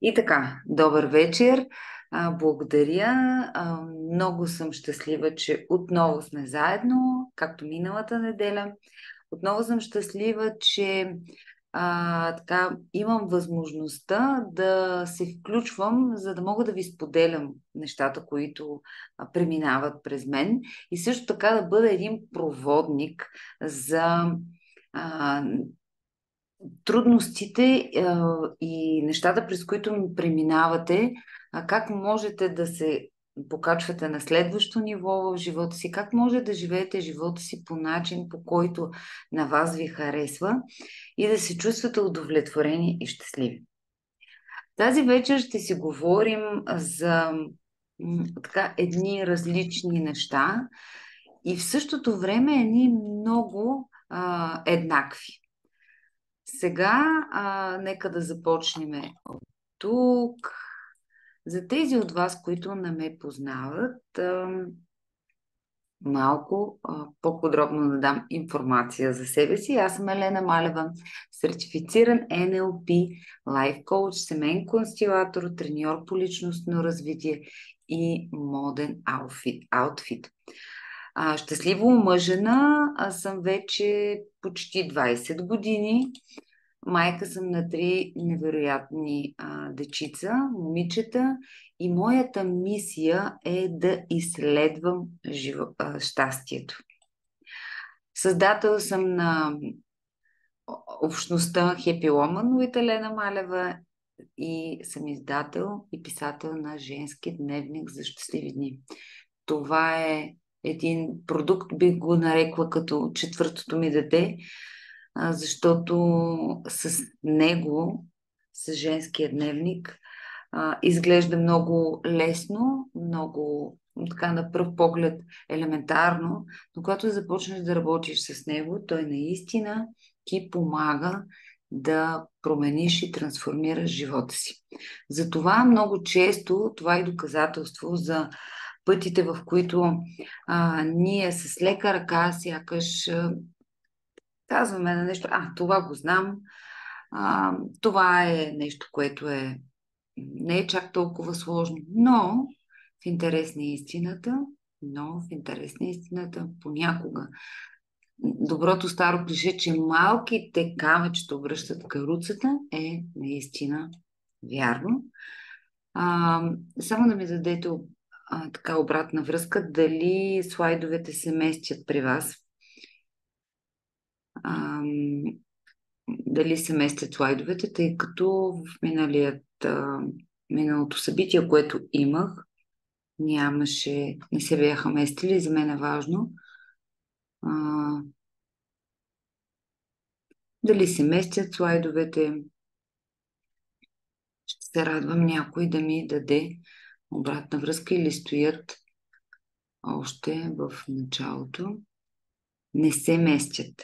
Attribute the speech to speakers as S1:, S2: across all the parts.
S1: И така, добър вечер. Благодаря. Много съм щастлива, че отново сме заедно, както миналата неделя. Отново съм щастлива, че така, имам възможността да се включвам, за да мога да ви споделям нещата, които преминават през мен и също така да бъда един проводник за а, трудностите и нещата, през които ми преминавате, как можете да се покачвате на следващо ниво в живота си, как може да живеете живота си по начин, по който на вас ви харесва и да се чувствате удовлетворени и щастливи. Тази вечер ще си говорим за така едни различни неща и в същото време едни много еднакви. Сега нека да започнем от тук. За тези от вас, които не ме познават, малко по-подробно да дам информация за себе си. Аз съм Елена Малева, сертифициран NLP, лайф коуч, семейен констелатор, треньор по личностно развитие и моден аутфит. Щастливо омъжена, аз съм вече почти 20 години. Майка съм на три невероятни дечица, момичета и моята мисия е да изследвам щастието. Създател съм на общността Happy Woman от Елена Малева и съм издател и писател на женски дневник за щастливи дни. Това е един продукт, бих го нарекла като четвъртото ми дете, защото с него, с женския дневник, изглежда много лесно, много така на пръв поглед елементарно, но когато започнеш да работиш с него, той наистина ти помага да промениш и трансформираш живота си. Затова много често това е доказателство за пътите, в които ние с лека ръка сякаш казваме на нещо, това го знам, това е нещо, което не е чак толкова сложно, но в интерес на истината, понякога доброто старо клише, че малките камъчета обръщат каруцата, е наистина вярно. Само да ми дадете така обратна връзка, дали слайдовете се местят при вас. Дали се местят слайдовете, тъй като в миналото събитие, което имах, не се бяха местили, за мен е важно. Дали се местят слайдовете, ще се радвам някой да ми даде обратна връзка или стоят още в началото. Не се местят.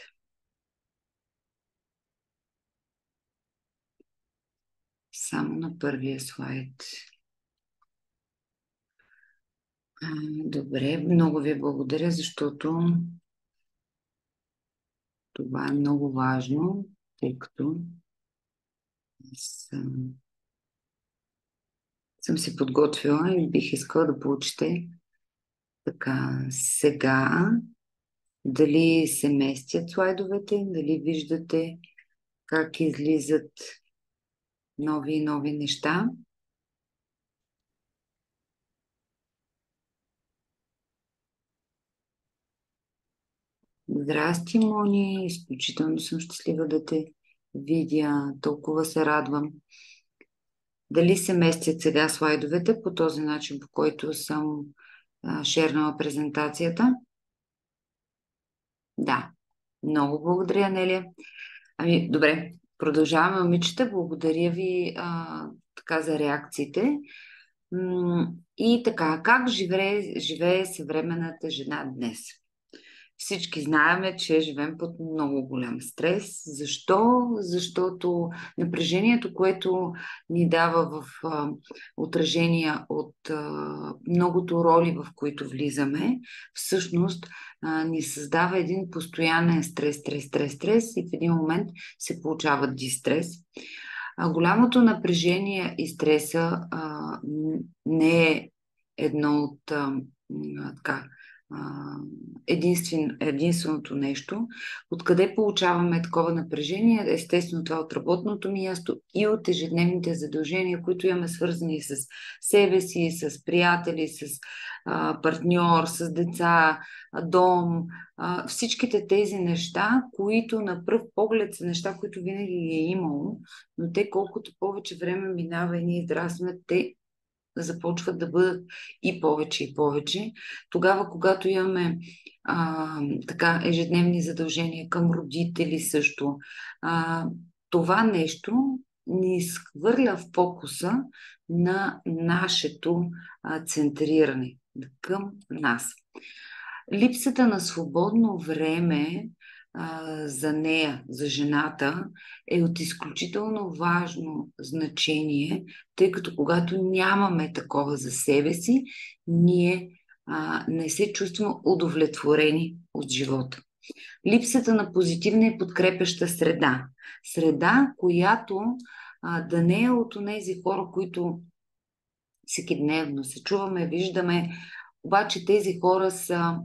S1: Само на първия слайд. Добре, много ви благодаря, защото това е много важно, тъй като съм се подготвила и бих искала да получите така сега дали се местят слайдовете, дали виждате как излизат нови и нови неща. Здрасти, Мони, изключително съм щастлива да те видя, толкова се радвам. Дали се местят сега слайдовете по този начин, по който съм шернала презентацията? Да, много благодаря, Нелия. Добре, продължаваме, момичета. Благодаря ви така за реакциите. И така, как живее съвременната жена днес? Всички знаем, че живеем под много голям стрес. Защо? Защото напрежението, което ни дава в отражения от многото роли, в които влизаме, всъщност ни създава един постоянен стрес и в един момент се получава дистрес. Голямото напрежение и стреса не е едно от така, а, единственото нещо. Откъде получаваме такова напрежение? Естествено, това от работното място и от ежедневните задължения, които имаме свързани с себе си, с приятели, с партньор, с деца, дом, всичките тези неща, които на пръв поглед са неща, които винаги ги е имало, но те колкото повече време минава и ние израстваме, те започват да бъдат и повече и повече. Тогава, когато имаме така ежедневни задължения към родители също, това нещо ни изхвърля в фокуса на нашето центриране към нас. Липсата на свободно време за нея, за жената, е от изключително важно значение, тъй като когато нямаме такова за себе си, ние не се чувстваме удовлетворени от живота. Липсата на позитивна и подкрепяща среда. Среда, която да не е от тези хора, които всекидневно се чуваме, виждаме, обаче тези хора са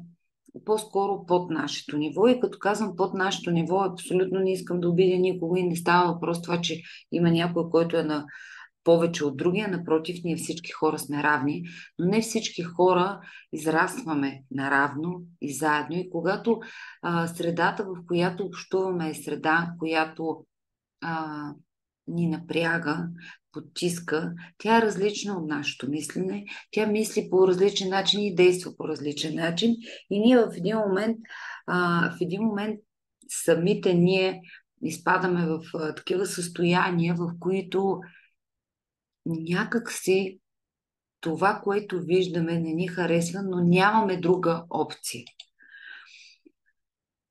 S1: по-скоро под нашето ниво. И като казвам под нашето ниво, абсолютно не искам да обидя никого и не става въпрос това, че има някой, който е на повече от другия. Напротив, ние всички хора сме равни, но не всички хора израстваме наравно и заедно. И когато средата, в която общуваме, е среда, която ни напряга, потиска, тя е различна от нашето мислене, тя мисли по различен начин и действа по различен начин и ние в един момент самите ние изпадаме в такива състояния, в които някак си това, което виждаме, не ни харесва, но нямаме друга опция.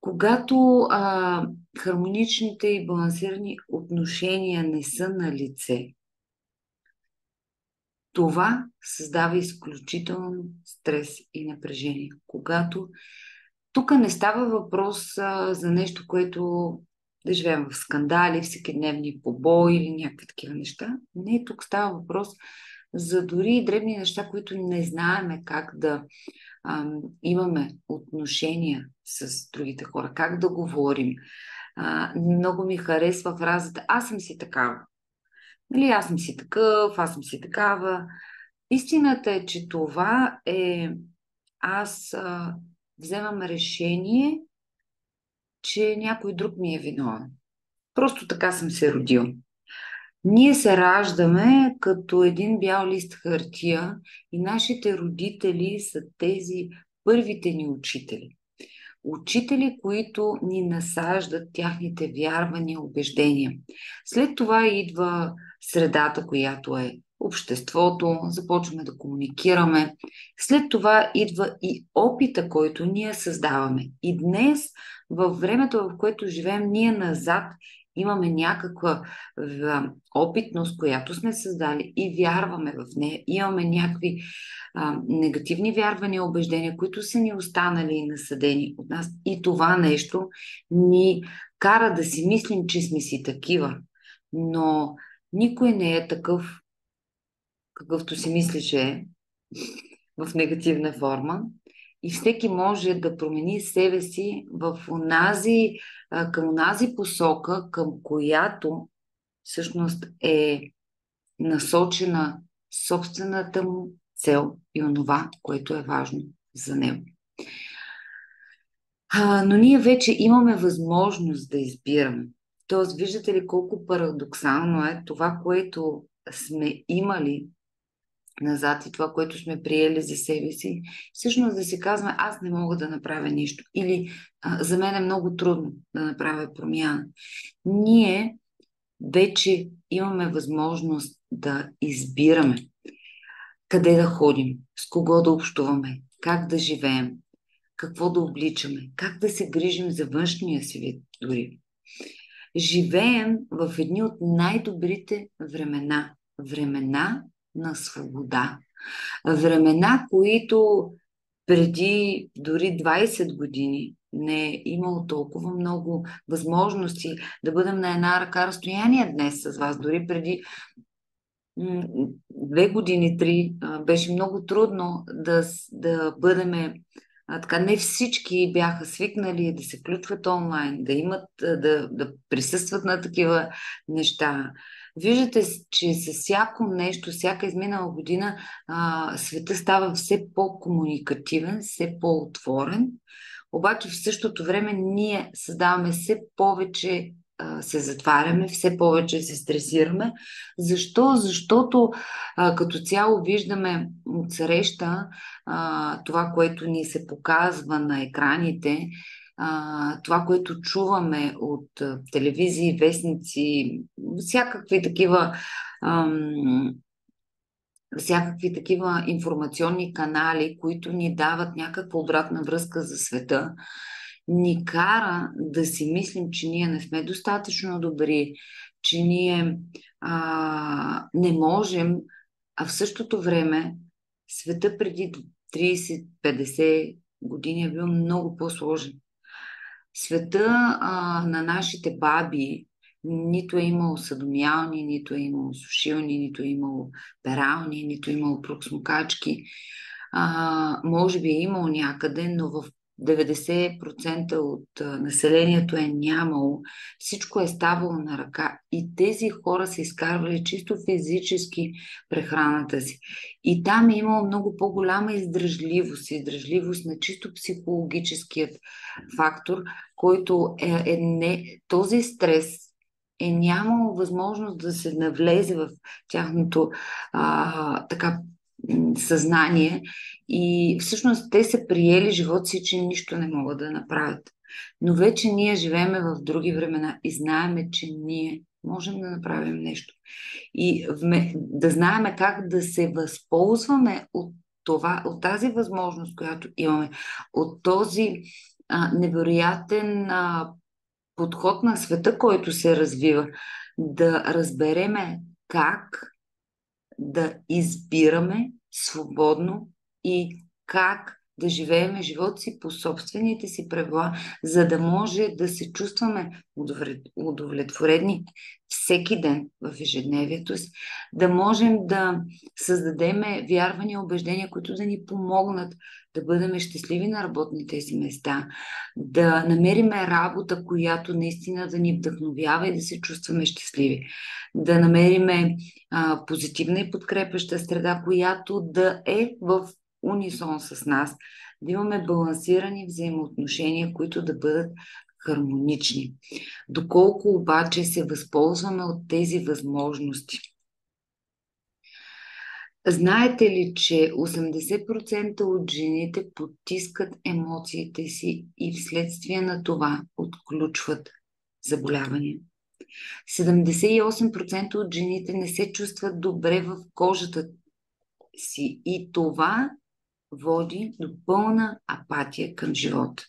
S1: Когато хармоничните и балансирани отношения не са на лице, това създава изключително стрес и напрежение. Когато тук не става въпрос за нещо, което да живеем в скандали, всекидневни побои или някакви такива неща. Не, тук става въпрос за дори и дребни неща, които не знаеме как да имаме отношения с другите хора, как да говорим. Много ми харесва фразата "аз съм си такава". Нали, аз съм си такъв, аз съм си такава. Истината е, че това е аз вземам решение, че някой друг ми е виновен. Просто така съм се родил. Ние се раждаме като един бял лист хартия и нашите родители са тези първите ни учители. Учители, които ни насаждат тяхните вярвания, убеждения. След това идва средата, която е обществото, започваме да комуникираме. След това идва и опита, който ние създаваме. И днес, във времето, в което живеем, ние назад имаме някаква опитност, която сме създали и вярваме в нея. Имаме някакви негативни вярвания, убеждения, които са ни останали и насъдени от нас. И това нещо ни кара да си мислим, че сме си такива. Но никой не е такъв, какъвто си мисли, че е в негативна форма. И всеки може да промени себе си към онази посока, към която всъщност е насочена собствената му цел и онова, което е важно за него. Но ние вече имаме възможност да избираме. Тоест, виждате ли колко парадоксално е това, което сме имали назад и това, което сме приели за себе си, всъщност да си казваме, аз не мога да направя нищо. Или за мен е много трудно да направя промяна. Ние вече имаме възможност да избираме къде да ходим, с кого да общуваме, как да живеем, какво да обличаме, как да се грижим за външния си вид дори. Живеем в едни от най-добрите времена. Времена на свобода. Времена, които преди дори 20 години не е имало толкова много възможности да бъдем на една ръка разстояние днес с вас. Дори преди 2 години, 3, беше много трудно да бъдеме така. Не всички бяха свикнали да се включват онлайн, да имат, да присъстват на такива неща. Виждате, че с всяко нещо, всяка изминала година, света става все по-комуникативен, все по-отворен. Обаче в същото време ние създаваме все повече, се затваряме, все повече се стресираме. Защо? Защото като цяло виждаме от среща това, което ни се показва на екраните, това, което чуваме от телевизии, вестници, всякакви такива всякакви такива информационни канали, които ни дават някаква обратна връзка за света, ни кара да си мислим, че ние не сме достатъчно добри, че ние не можем, а в същото време света преди 30-50 години е бил много по-сложен. Света на нашите баби нито е имало съдомиални, нито е имало сушилни, нито е имало перални, нито е имало проксмокачки. Може би е имало някъде, но в 90% от населението е нямало. Всичко е ставало на ръка и тези хора са изкарвали чисто физически прехраната си. И там е имало много по-голяма издръжливост на чисто психологическият фактор, който този стрес е нямало възможност да се навлезе в тяхното така съзнание и всъщност те са приели живота си, че нищо не могат да направят. Но вече ние живееме в други времена и знаеме, че ние можем да направим нещо. И да знаеме как да се възползваме от това, от тази възможност, която имаме, от този невероятен подход на света, който се развива, да разбереме как да избираме свободно и как да живееме живота си по собствените си правила, за да може да се чувстваме удовлетворени всеки ден в ежедневието си, да можем да създадеме вярвания, убеждения, които да ни помогнат да бъдем щастливи на работните си места, да намериме работа, която наистина да ни вдъхновява и да се чувстваме щастливи, да намериме позитивна и подкрепяща среда, която да е в унисон с нас, да имаме балансирани взаимоотношения, които да бъдат хармонични. Доколко обаче се възползваме от тези възможности? Знаете ли, че 80% от жените потискат емоциите си и вследствие на това отключват заболявания? 78% от жените не се чувстват добре в кожата си и това води до пълна апатия към живота.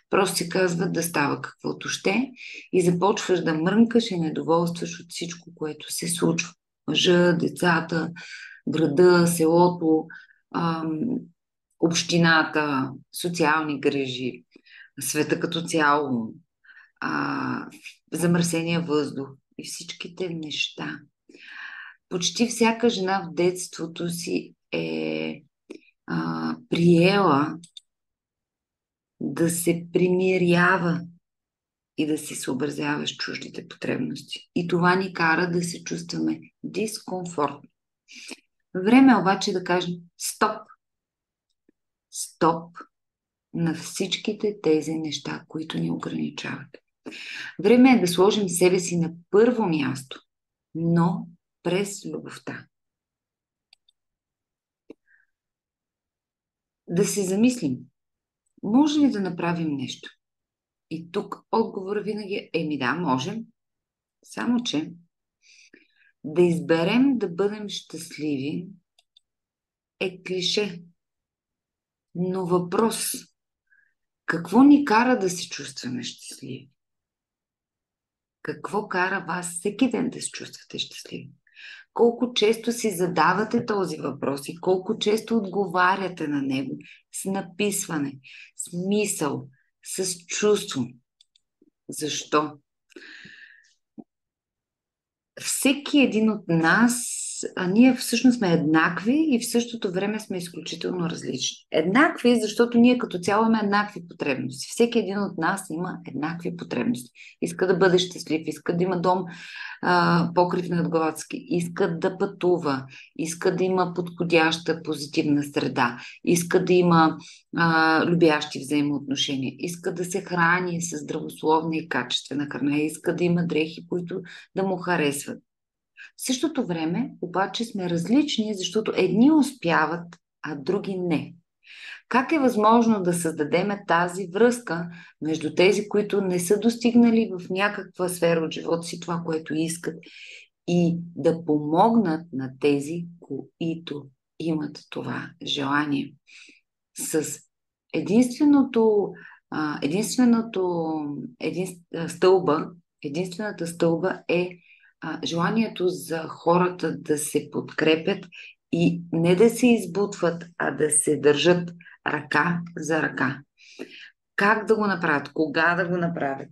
S1: Просто се казва да става каквото ще и започваш да мрънкаш и недоволстваш от всичко, което се случва. Мъжа, децата, града, селото, общината, социални грижи, света като цяло, замърсения въздух и всичките неща. Почти всяка жена в детството си е приела да се примирява и да се съобразява с чуждите потребности. И това ни кара да се чувстваме дискомфортно. Време е обаче да кажем стоп. Стоп на всичките тези неща, които ни ограничават. Време е да сложим себе си на първо място, но през любовта. Да се замислим, може ли да направим нещо? И тук отговор винаги е да, можем. Само че да изберем да бъдем щастливи е клише. Но въпрос, какво ни кара да се чувстваме щастливи? Какво кара вас всеки ден да се чувствате щастливи? Колко често си задавате този въпрос и колко често отговаряте на него с написване, с мисъл, с чувство. Защо? Всеки един от нас, ние всъщност сме еднакви и в същото време сме изключително различни. Еднакви, защото ние като цяло имаме еднакви потребности. Всеки един от нас има еднакви потребности. Иска да бъде щастлив, иска да има дом, покрив над главата си, иска да пътува, иска да има подходяща позитивна среда, иска да има любящи взаимоотношения, иска да се храни с здравословна и качествена храна, иска да има дрехи, които да му харесват. В същото време обаче сме различни, защото едни успяват, а други не. Как е възможно да създадем тази връзка между тези, които не са достигнали в някаква сфера от живота си това, което искат, и да помогнат на тези, които имат това желание? С единствената стълба е желанието за хората да се подкрепят и не да се избутват, а да се държат ръка за ръка. Как да го направят? Кога да го направят?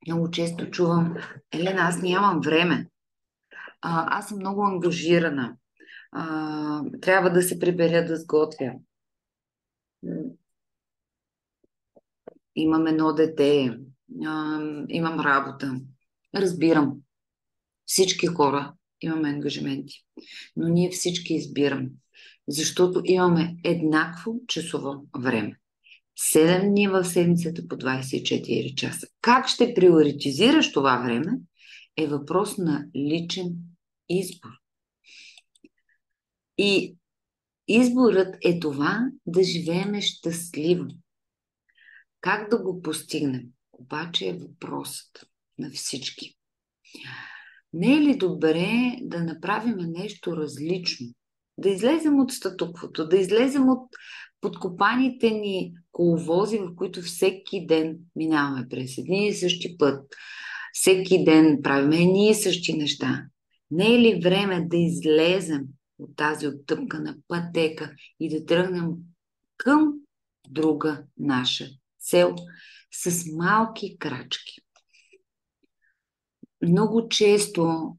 S1: Много често чувам: Елена, аз нямам време. Аз съм много ангажирана. Трябва да се приберя да сготвя. Имам едно дете. Имам работа. Разбирам. Всички хора имаме ангажименти. Но ние всички избираме. Защото имаме еднакво часово време. 7 дни в седмицата по 24 часа. Как ще приоритизираш това време е въпрос на личен избор. И изборът е това да живеем щастливо. Как да го постигнем? Обаче е въпросът на всички. Не е ли добре да направим нещо различно? Да излезем от статуквото, да излезем от подкопаните ни коловози, в които всеки ден минаваме през едни и същи път. Всеки ден правим едни и същи неща. Не е ли време да излезем от тази оттъпкана пътека и да тръгнем към друга наша цел с малки крачки? Много често,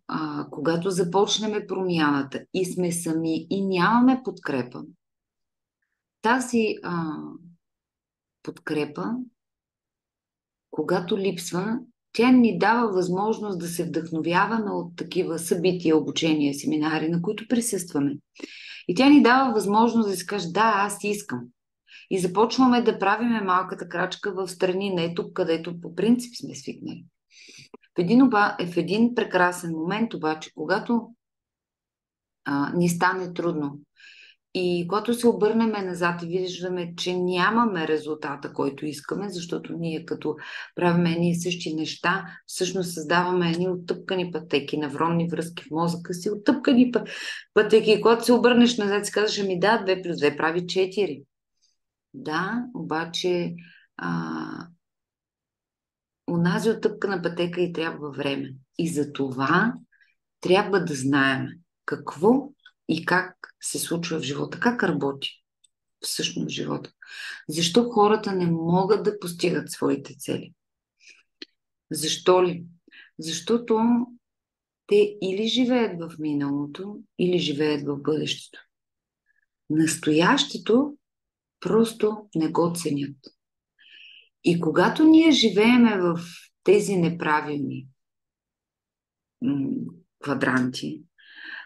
S1: когато започнем промяната и сме сами и нямаме подкрепа, тази подкрепа, когато липсва, тя ни дава възможност да се вдъхновяваме от такива събития, обучения, семинари, на които присъстваме. И тя ни дава възможност да си каже: да, аз искам. И започваме да правиме малката крачка в страни, не тук, където по принцип сме свикнали. В един прекрасен момент обаче, когато ни стане трудно и когато се обърнем назад и виждаме, че нямаме резултата, който искаме, защото ние като правим едни и същи неща, всъщност създаваме едни оттъпкани пътеки, невронни връзки в мозъка си, оттъпкани пътеки. И когато се обърнеш назад, си казваш: ами да, 2 плюс 2 прави 4. Да, обаче онази оттъпкана пътека и трябва време. И за това трябва да знаем какво и как се случва в живота, как работи всъщност в живота. Защо хората не могат да постигат своите цели? Защо ли? Защото те или живеят в миналото, или живеят в бъдещето. Настоящето просто не го ценят. И когато ние живееме в тези неправилни квадранти,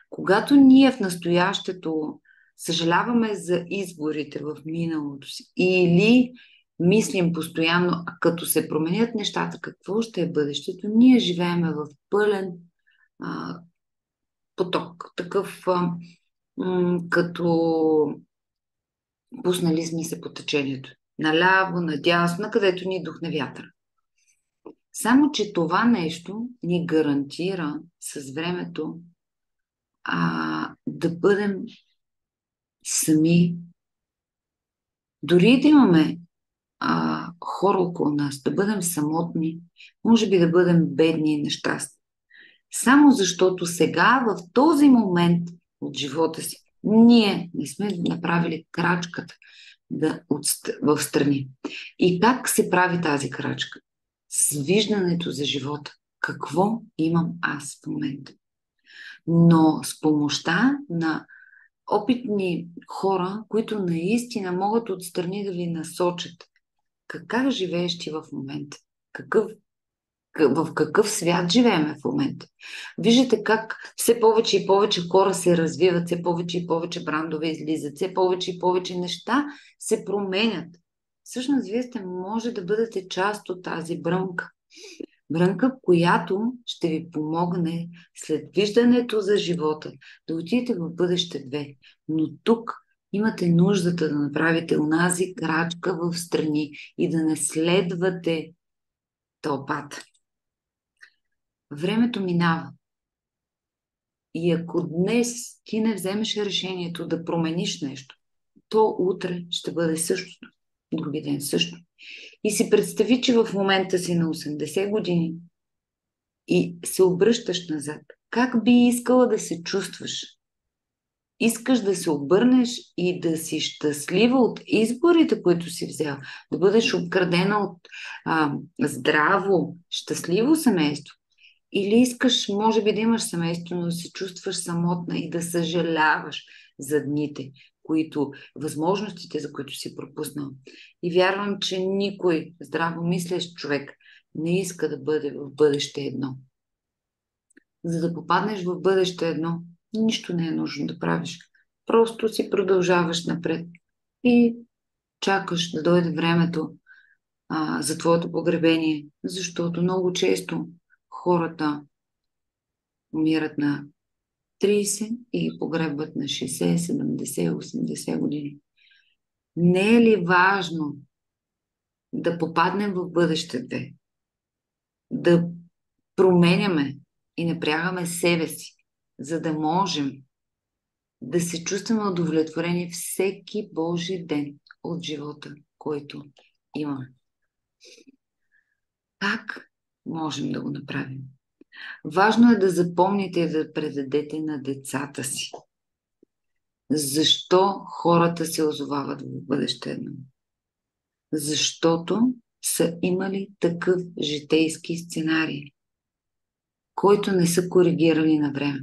S1: когато ние в настоящето съжаляваме за изборите в миналото си или мислим постоянно, като се променят нещата, какво ще е бъдещето, ние живееме в пълен поток. Такъв като пуснали сме се по течението. Наляво, надясно, на където ни духне вятър. Само че това нещо ни гарантира с времето да бъдем сами. Дори да имаме хора около нас, да бъдем самотни, може би да бъдем бедни и нещастни. Само защото сега, в този момент от живота си, ние не сме направили крачката в страни. И как се прави тази крачка? С виждането за живота. Какво имам аз в момента? Но с помощта на опитни хора, които наистина могат отстрани да ви насочат. Как живееш ти в момента? В какъв свят живеем в момента? Виждате как все повече и повече хора се развиват, все повече и повече брандове излизат, все повече и повече неща се променят. Всъщност, вие може да бъдете част от тази брънка. Брънка, която ще ви помогне след виждането за живота да отидете в бъдеще 2. Но тук имате нуждата да направите онази крачка в страни и да не следвате тълпата. Времето минава. И ако днес ти не вземеш решението да промениш нещо, то утре ще бъде същото. Други ден също. И си представи, че в момента си на 80 години и се обръщаш назад. Как би искала да се чувстваш? Искаш да се обърнеш и да си щастлива от изборите, които си взела. Да бъдеш обградена от здраво, щастливо семейство. Или искаш, може би, да имаш семейство, но да се чувстваш самотна и да съжаляваш за дните, възможностите, за които си пропуснал. И вярвам, че никой здраво мислещ човек не иска да бъде в бъдеще 1. За да попаднеш в бъдеще 1, нищо не е нужно да правиш. Просто си продължаваш напред и чакаш да дойде времето за твоето погребение, защото много често хората умират на 30 и погребват на 60, 70, 80 години. Не е ли важно да попаднем в бъдеще 2? Да променяме и напрягаме себе си, за да можем да се чувстваме удовлетворени всеки Божи ден от живота, който имаме. Как можем да го направим? Важно е да запомните и да предадете на децата си. Защо хората се озовават в бъдеще 1? Защото са имали такъв житейски сценарий, който не са коригирали на време.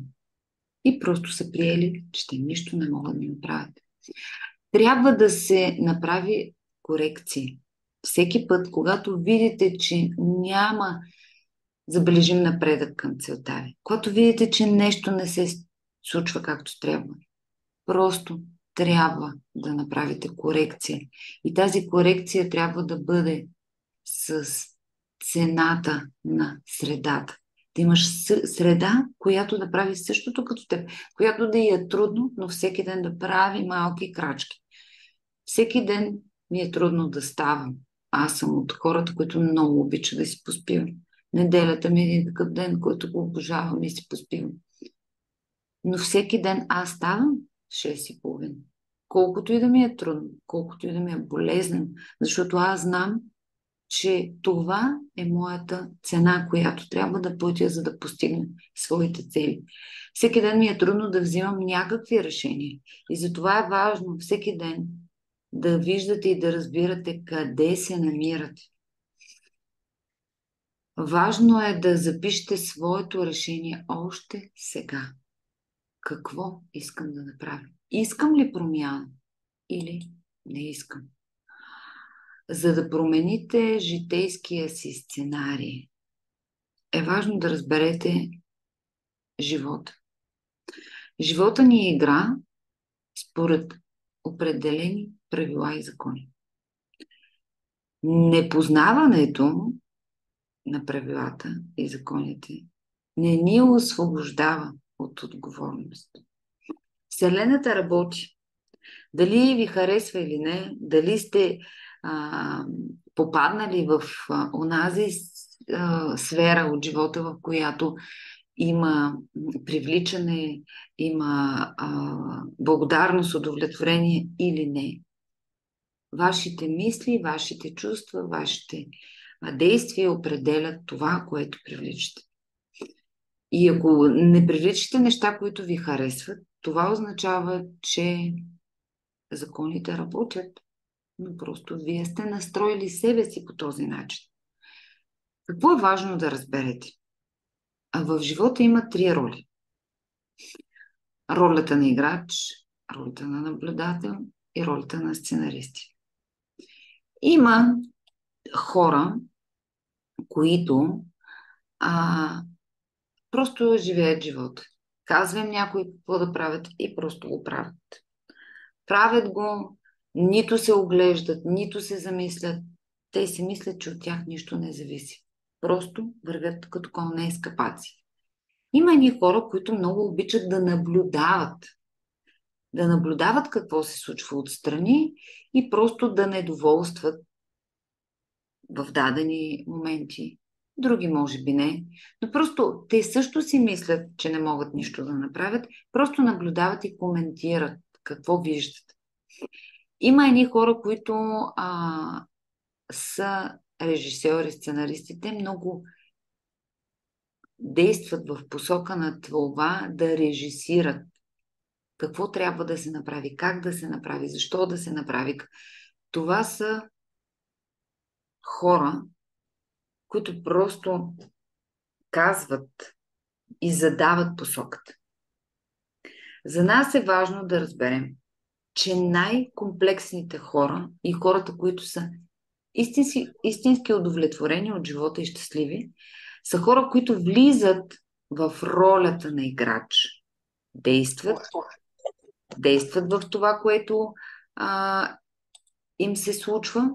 S1: И просто са приели, че те нищо не могат да направят. Трябва да се направи корекции. Всеки път, когато видите, че няма забележим напредък към целта ви, когато видите, че нещо не се случва както трябва, просто трябва да направите корекция. И тази корекция трябва да бъде с цената на средата. Да имаш среда, която да прави същото като теб, която да е трудно, но всеки ден да прави малки крачки. Всеки ден ми е трудно да ставам. Аз съм от хората, които много обича да си поспивам. Неделята ми е един такъв ден, който го обожавам и си поспивам. Но всеки ден аз ставам 6:30. Колкото и да ми е трудно, колкото и да ми е болезнено, защото аз знам, че това е моята цена, която трябва да платя, за да постигна своите цели. Всеки ден ми е трудно да взимам някакви решения. И затова е важно всеки ден да виждате и да разбирате къде се намирате. Важно е да запишете своето решение още сега. Какво искам да направя? Искам ли промяна или не искам? За да промените житейския си сценарий, е важно да разберете живота. Живота ни е игра според определени правила и закони. Непознаването на правилата и законите не ни освобождава от отговорност. Вселената работи. Дали ви харесва или не, дали сте попаднали в онази сфера от живота, в която има привличане, има благодарност, удовлетворение или не. Вашите мисли, вашите чувства, вашите действия определят това, което привличате. И ако не привличате неща, които ви харесват, това означава, че законите работят, но просто вие сте настроили себе си по този начин. Какво е важно да разберете? В живота има три роли. Ролята на играч, ролята на наблюдател и ролята на сценаристи. Има хора, които просто живеят живота. Казвам някой какво да правят и просто го правят. Правят го, нито се оглеждат, нито се замислят. Те си мислят, че от тях нищо не зависи. Просто вървят като конне ескапаци. Има едни хора, които много обичат да наблюдават. Да наблюдават какво се случва отстрани и просто да недоволстват в дадени моменти. Други може би не. Но просто те също си мислят, че не могат нищо да направят. Просто наблюдават и коментират какво виждат. Има едни хора, които са режисьори, сценаристи. Те много действат в посока на това да режисират какво трябва да се направи, как да се направи, защо да се направи. Това са хора, които просто казват и задават посоката. За нас е важно да разберем, че най-комплексните хора и хората, които са истински удовлетворени от живота и щастливи, са хора, които влизат в ролята на играч. Действат в това, което им се случва,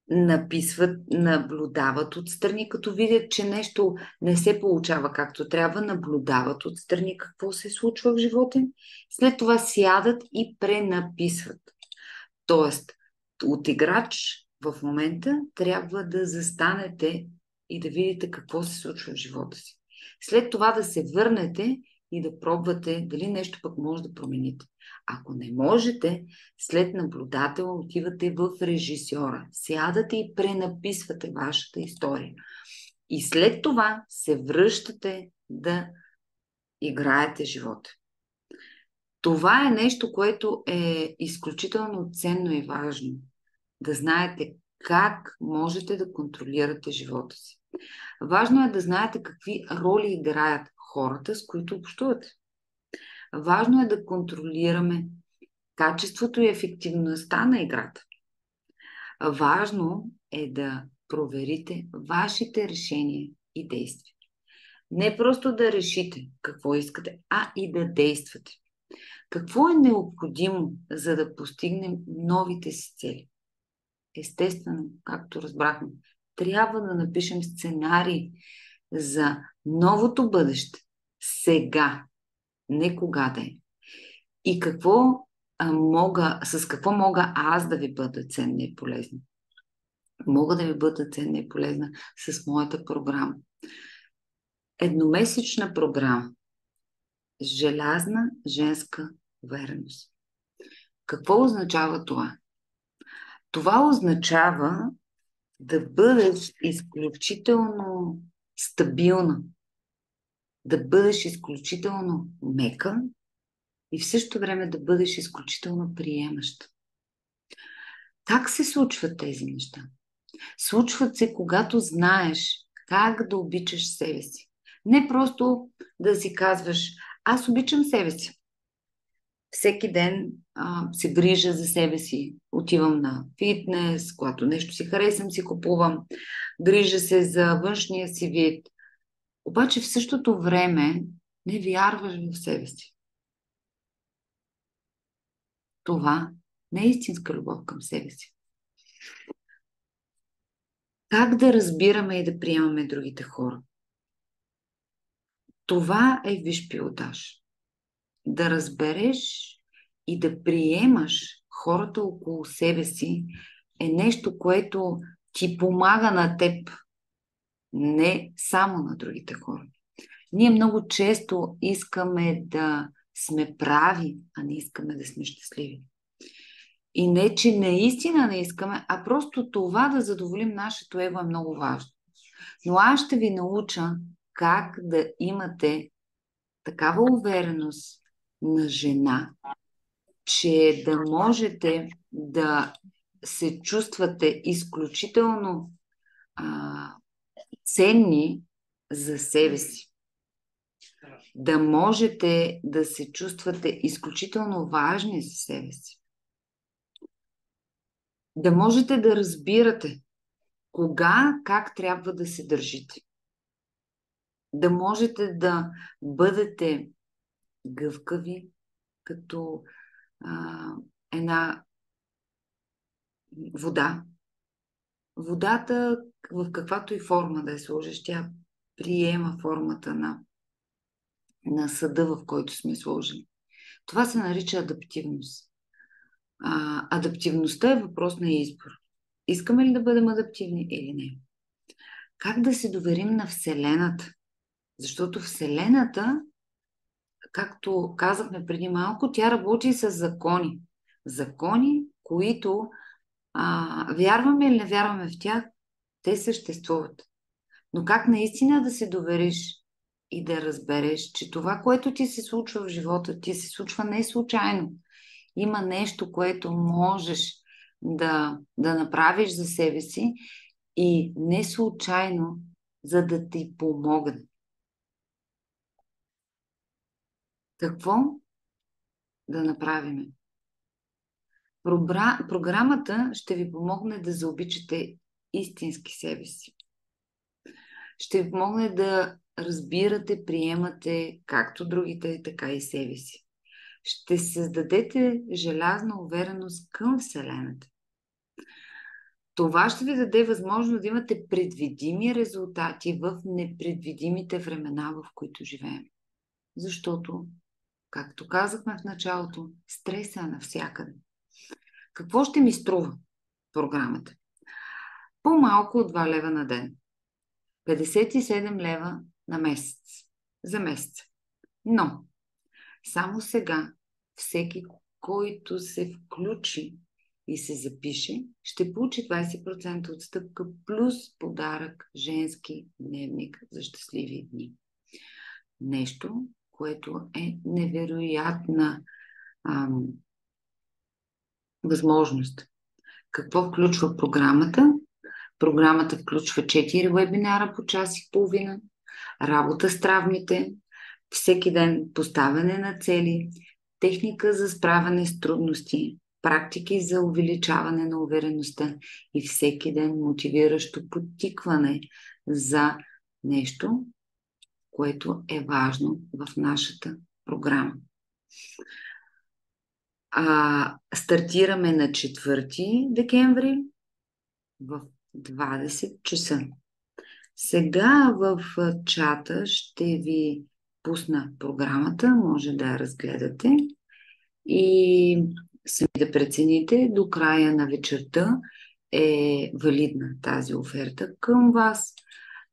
S1: написват, наблюдават отстрани, като видят, че нещо не се получава както трябва, наблюдават отстрани какво се случва в живота им, след това сядат и пренаписват. Тоест, от играч в момента трябва да застанете и да видите какво се случва в живота си. След това да се върнете и да пробвате дали нещо пък може да промените. Ако не можете, след наблюдател отивате в режисьора. Сядате и пренаписвате вашата история. И след това се връщате да играете живота. Това е нещо, което е изключително ценно и важно. Да знаете как можете да контролирате живота си. Важно е да знаете какви роли играят хората, с които общувате. Важно е да контролираме качеството и ефективността на играта. Важно е да проверите вашите решения и действия. Не просто да решите какво искате, а и да действате. Какво е необходимо, за да постигнем новите си цели? Естествено, както разбрахме, трябва да напишем сценарий за новото бъдеще. Сега, не кога да е. И с какво мога аз да ви бъда ценна и полезна? Мога да ви бъда ценна и полезна с моята програма. Едномесечна програма. Желязна женска увереност. Какво означава това? Това означава да бъдеш изключително стабилна, да бъдеш изключително мека и в същото време да бъдеш изключително приемаща. Как се случват тези неща? Случват се, когато знаеш как да обичаш себе си. Не просто да си казваш, аз обичам себе си. Всеки ден се грижа за себе си. Отивам на фитнес, когато нещо си харесам, си купувам. Грижа се за външния си вид. Обаче в същото време не вярваш в себе си. Това не е истинска любов към себе си. Как да разбираме и да приемаме другите хора? Това е висш пилотаж. Да разбереш и да приемаш хората около себе си е нещо, което ти помага на теб, не само на другите хора. Ние много често искаме да сме прави, а не искаме да сме щастливи. И не, че наистина не искаме, а просто това да задоволим нашето его е много важно. Но аз ще ви науча как да имате такава увереност на жена, че да можете да се чувствате изключително а, ценни за себе си. Да можете да се чувствате изключително важни за себе си. Да можете да разбирате кога, как трябва да се държите. Да можете да бъдете гъвкави, като една вода. Водата, в каквато и форма да я сложиш, тя приема формата на съда, в който сме сложили. Това се нарича адаптивност. Адаптивността е въпрос на избор. Искаме ли да бъдем адаптивни или не? Как да се доверим на Вселената? Защото Вселената, както казахме преди малко, тя работи с закони. Закони, които вярваме или не вярваме в тях, те съществуват. Но как наистина да се довериш и да разбереш, че това, което ти се случва в живота, ти се случва не случайно. Има нещо, което можеш да направиш за себе си и не случайно, за да ти помогне. Какво да направим? Програмата ще ви помогне да заобичате истински себе си. Ще ви помогне да разбирате, приемате както другите, така и себе си. Ще създадете желязна увереност към Вселената. Това ще ви даде възможност да имате предвидими резултати в непредвидимите времена, в които живеем. Защото, както казахме в началото, стресът е навсякъде. Какво ще ми струва програмата? По-малко от 2 лева на ден. 57 лева на месец. За месец. Но, само сега, всеки, който се включи и се запише, ще получи 20% отстъпка плюс подарък женски дневник за щастливи дни. Нещо, което е невероятна възможност. Какво включва програмата? Програмата включва 4 вебинара по час и половина, работа с травмите, всеки ден поставяне на цели, техника за справяне с трудности, практики за увеличаване на увереността и всеки ден мотивиращо подтикване за нещо, което е важно в нашата програма. Стартираме на 4 декември в 20 часа. Сега в чата ще ви пусна програмата, може да я разгледате и сами да прецените. До края на вечерта е валидна тази оферта към вас,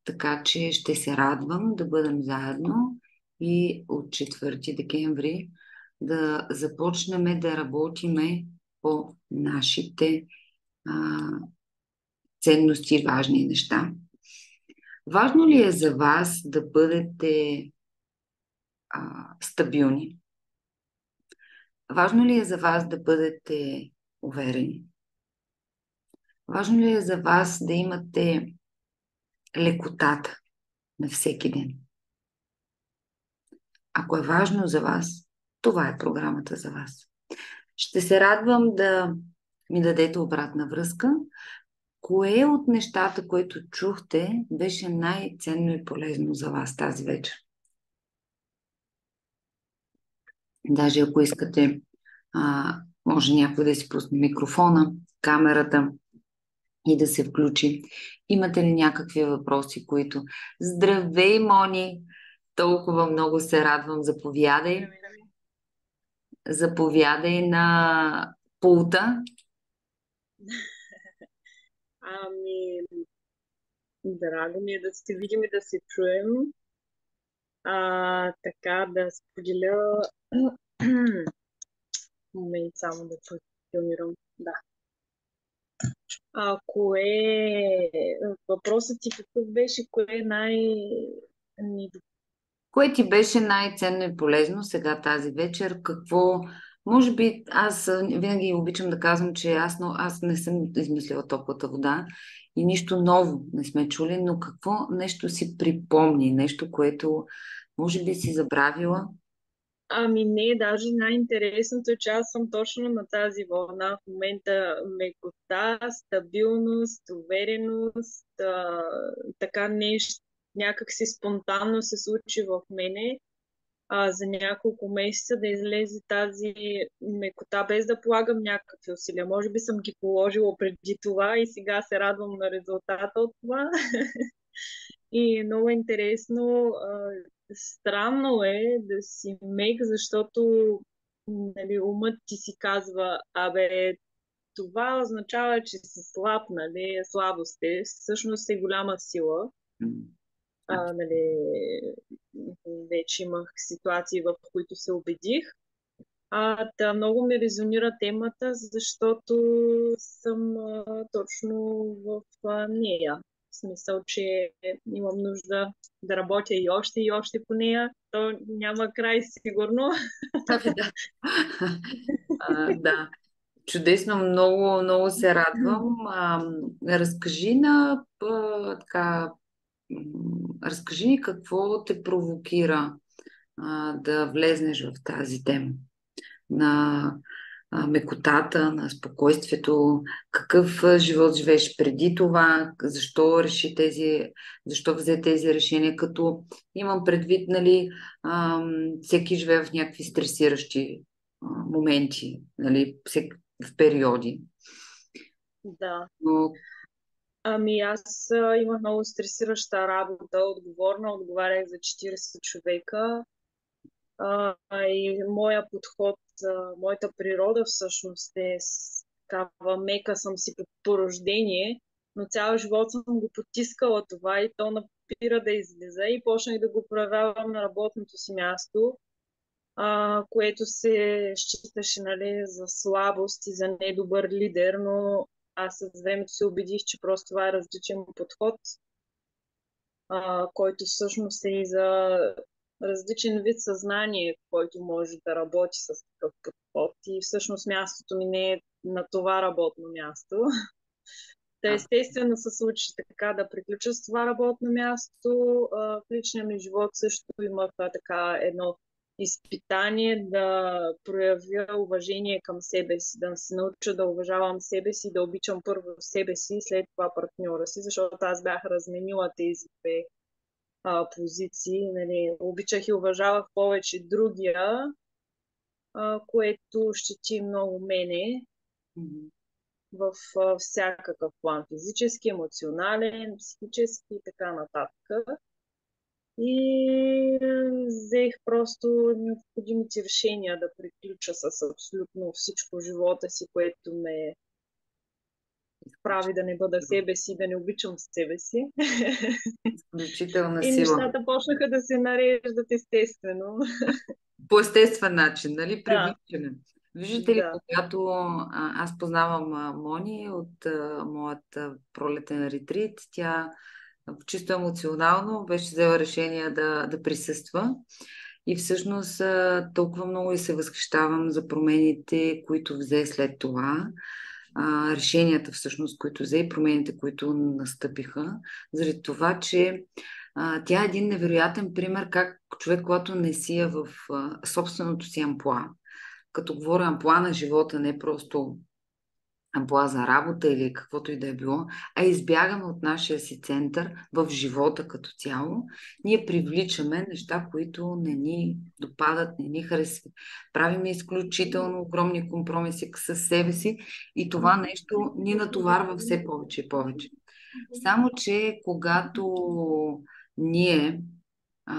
S1: така че ще се радвам да бъдем заедно и от 4 декември да започнем да работиме по нашите ценности и важни неща. Важно ли е за вас да бъдете стабилни? Важно ли е за вас да бъдете уверени? Важно ли е за вас да имате лекотата на всеки ден? Ако е важно за вас, това е програмата за вас. Ще се радвам да ми дадете обратна връзка. Кое от нещата, които чухте, беше най-ценно и полезно за вас тази вечер? Даже ако искате, може някой да си пусне микрофона, камерата и да се включи. Имате ли някакви въпроси, които... Здравей, Мони! Толкова много се радвам. Заповядай. Заповядай на пулта.
S2: Ами, драго ми е да се видим и да се чуем. Така да споделя. Момент само да функционирам. Да. Въпросът ти какъв беше? Кое е
S1: Кое ти беше най-ценно и полезно сега тази вечер? Какво, може би, аз винаги обичам да казвам, че аз не съм измислила топлата вода и нищо ново не сме чули, но какво нещо си припомни, нещо, което може би си забравила?
S2: Ами не, даже най-интересното е, че аз съм точно на тази вълна в момента. Мекота, стабилност, увереност, така нещо, някак си спонтанно се случи в мене за няколко месеца да излезе тази мекота, без да полагам някакви усилия. Може би съм ги положила преди това и сега се радвам на резултата от това. И е много интересно. Странно е да си мек, защото нали, умът ти си казва, абе, това означава, че си слаб, нали, слабост е, всъщност е голяма сила. Нали, вече имах ситуации, в които се убедих. Много ми резонира темата, защото съм точно в нея. В смисъл, че имам нужда да работя и още по нея. То няма край, сигурно.
S1: Ами да. Да. Чудесно, много, много се радвам. Разкажи разкажи ни какво те провокира да влезнеш в тази тема на мекотата, на спокойствието, какъв живот живееш преди това, защо взе тези решения, като имам предвид, нали, всеки живее в някакви стресиращи моменти, нали, в периоди.
S2: Да.
S1: Но
S2: Ами аз имах много стресираща работа, отговорна, отговарях за 40 човека. И моя подход, моята природа всъщност е такава мека, съм си по рождение, но цял живот съм го потискала това и то напира да излиза и почнах да го проявявам на работното си място, което се считаше, нали, за слабост и за недобър лидер, но аз с времето се убедих, че просто това е различен подход, който всъщност е и за различен вид съзнание, който може да работи с такъв подход. И всъщност мястото ми не е на това работно място. Та
S1: а,
S2: естествено се случи така да приключа с това работно място. В личния ми живот също имах така едно изпитание да проявя уважение към себе си, да се науча да уважавам себе си, да обичам първо себе си, след това партньора си, защото аз бях разменила тези две позиции. Нали, обичах и уважавах повече другия, което щети много мене
S1: м,
S2: в всякакъв план. Физически, емоционален, психически и така нататък. И взех просто необходимите решения да приключа с абсолютно всичко в живота си, което ме прави да не бъда себе си, да не обичам себе си.
S1: изключителна
S2: И
S1: сила.
S2: нещата почнаха да се нареждат естествено.
S1: По естествен начин, нали,
S2: Да,
S1: привличане. Виждате ли,
S2: да.
S1: когато аз познавам Мони от моят пролетен ретрит, тя чисто емоционално беше взела решение да присъства и всъщност толкова много и се възхищавам за промените, които взе след това, решенията всъщност, които взе и промените, които настъпиха, заради това, че тя е един невероятен пример как човек, когато не си е в собственото си амплоа, като говоря амплоа на живота, не просто амплоа за работа или каквото и да е било, а избягаме от нашия си център в живота като цяло, ние привличаме неща, които не ни допадат, не ни харесват. Правиме изключително огромни компромиси с себе си и това нещо ни натоварва все повече и повече. Само, че когато ние а,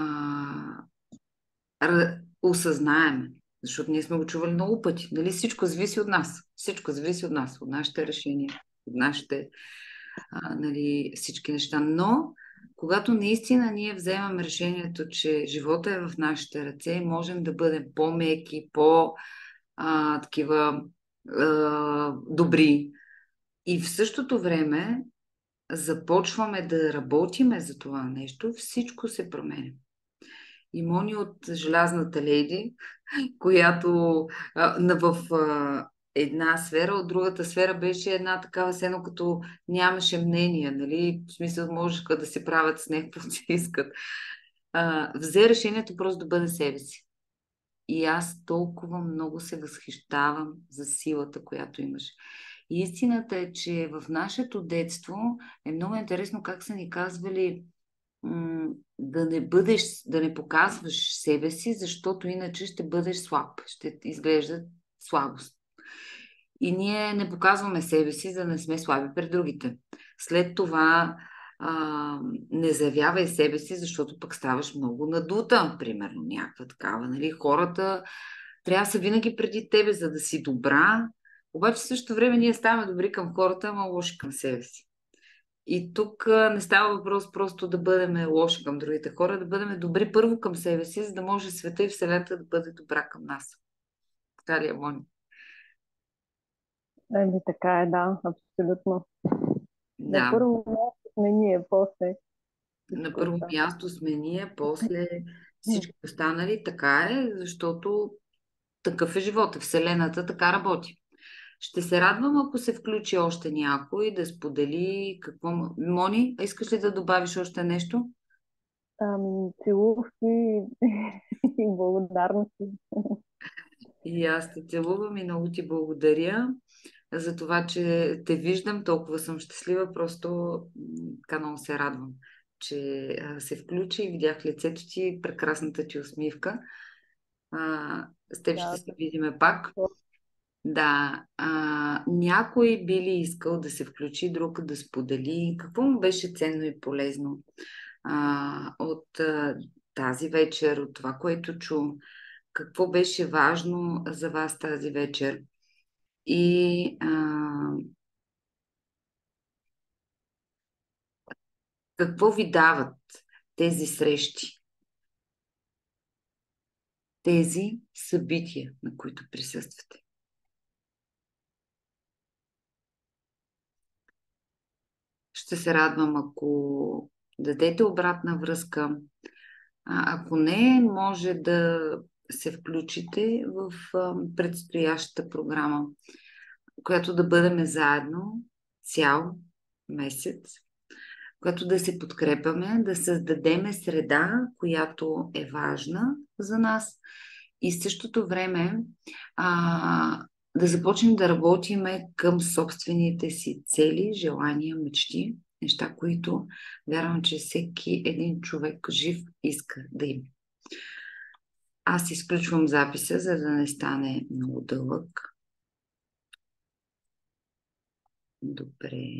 S1: осъзнаем, защото ние сме го чували много пъти. Нали? Всичко зависи от нас. Всичко зависи от нас, от нашите решения, от нашите нали, всички неща. Но, когато наистина ние вземем решението, че живота е в нашите ръце, можем да бъдем по-меки, по-такива добри. И в същото време започваме да работиме за това нещо, всичко се променя. И Мони от Желязната леди, която в една сфера, от другата сфера беше една такава сцена, като нямаше мнение, нали? В смисъл, можеха да се правят с него, каквото си искат. Взе решението просто да бъде себе си. И аз толкова много се възхищавам за силата, която имаш. И истината е, че в нашето детство е много интересно как са ни казвали да не бъдеш, да не показваш себе си, защото иначе ще бъдеш слаб, ще изглежда слабост. И ние не показваме себе си, за да не сме слаби пред другите. След това не заявявай себе си, защото пък ставаш много надута, примерно, някаква такава. Нали? Хората трябва да са винаги преди тебе, за да си добра, обаче в същото време ние ставаме добри към хората, ама лоши към себе си. И тук не става въпрос просто да бъдем лоши към другите хора, да бъдем добри първо към себе си, за да може света и Вселената да бъде добра към нас. Така ли е, Мони?
S2: Еми, така е, да, абсолютно. На
S1: Да.
S2: първо място сме ние, после
S1: На
S2: всичко
S1: първо
S2: останало.
S1: място сме ние, после всички останали. Така е, защото такъв е живота. Вселената така работи. Ще се радвам, ако се включи още някой да сподели какво... Мони, а искаш ли да добавиш още нещо?
S2: Ами, целувки и благодарности.
S1: И аз те целувам и много ти благодаря за това, че те виждам. Толкова съм щастлива. Просто така много се радвам, че се включи и видях лицето ти, прекрасната ти усмивка. С теб ще
S2: Да,
S1: се видиме пак. Да, някой би ли искал да се включи, друг да сподели какво му беше ценно и полезно от тази вечер, от това, което чу, какво беше важно за вас тази вечер и какво ви дават тези срещи, тези събития, на които присъствате. Ще се радвам, ако дадете обратна връзка. Ако не, може да се включите в предстоящата програма, която да бъдем заедно цял месец, която да се подкрепяме, да създадеме среда, която е важна за нас и в същото време да започнем да работиме към собствените си цели, желания, мечти, неща, които вярвам, че всеки един човек жив иска да има. Аз изключвам записа, за да не стане много дълъг. Добре.